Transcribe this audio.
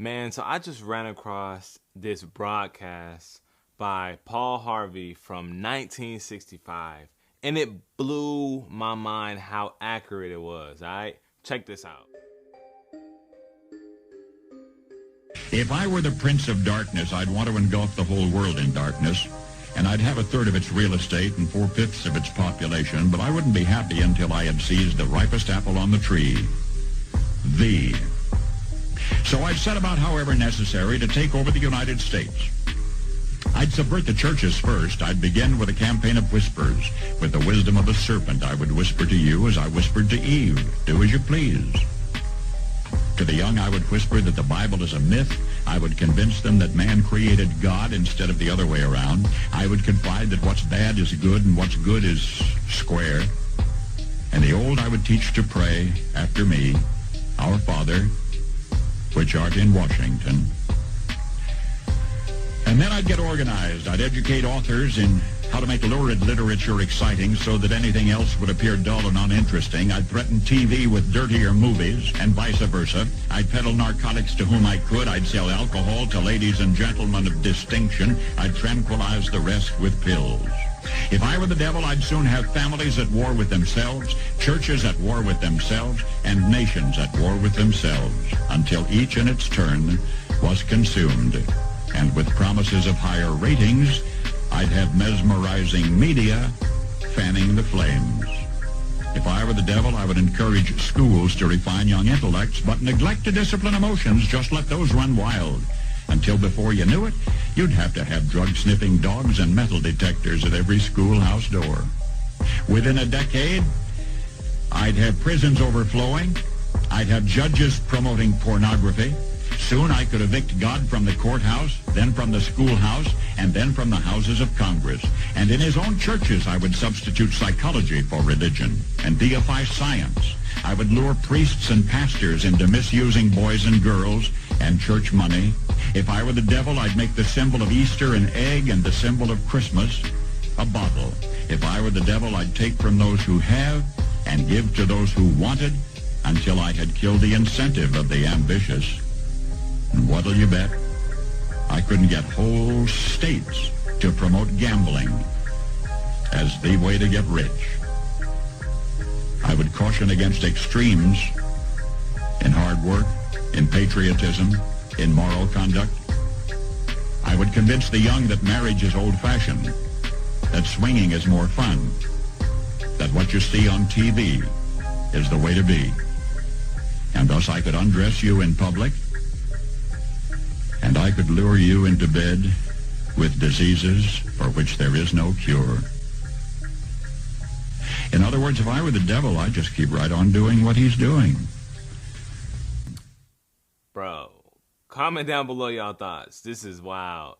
Man, so I just ran across this broadcast by Paul Harvey from 1965, and it blew my mind how accurate it was. All right, check this out. If I were the Prince of Darkness, I'd want to engulf the whole world in darkness, and I'd have a third of its real estate and four-fifths of its population, but I wouldn't be happy until I had seized the ripest apple on the tree. Thee. So I'd set about, however necessary, to take over the United States. I'd subvert the churches first. I'd begin with a campaign of whispers. With the wisdom of a serpent, I would whisper to you as I whispered to Eve, do as you please. To the young, I would whisper that the Bible is a myth. I would convince them that man created God instead of the other way around. I would confide that what's bad is good and what's good is square. And the old I would teach to pray after me, Our Father, which art in Washington. And then I'd get organized. I'd educate authors in how to make lurid literature exciting so that anything else would appear dull and uninteresting. I'd threaten TV with dirtier movies and vice versa. I'd peddle narcotics to whom I could. I'd sell alcohol to ladies and gentlemen of distinction. I'd tranquilize the rest with pills. If I were the devil, I'd soon have families at war with themselves, churches at war with themselves, and nations at war with themselves, until each in its turn was consumed. And with promises of higher ratings, I'd have mesmerizing media fanning the flames. If I were the devil, I would encourage schools to refine young intellects, but neglect to discipline emotions. Just let those run wild. Until before you knew it, you'd have to have drug-sniffing dogs and metal detectors at every schoolhouse door. Within a decade, I'd have prisons overflowing. I'd have judges promoting pornography. Soon I could evict God from the courthouse, then from the schoolhouse, and then from the houses of Congress. And in his own churches, I would substitute psychology for religion and deify science. I would lure priests and pastors into misusing boys and girls and church money. If I were the devil, I'd make the symbol of Easter an egg and the symbol of Christmas a bottle. If I were the devil, I'd take from those who have and give to those who wanted until I had killed the incentive of the ambitious. And what'll you bet? I couldn't get whole states to promote gambling as the way to get rich. I would caution against extremes in hard work, in patriotism, in moral conduct. I would convince the young that marriage is old-fashioned, that swinging is more fun, that what you see on TV is the way to be. And thus I could undress you in public, and I could lure you into bed with diseases for which there is no cure. In other words, if I were the devil, I'd just keep right on doing what he's doing. Bro, comment down below y'all thoughts. This is wild.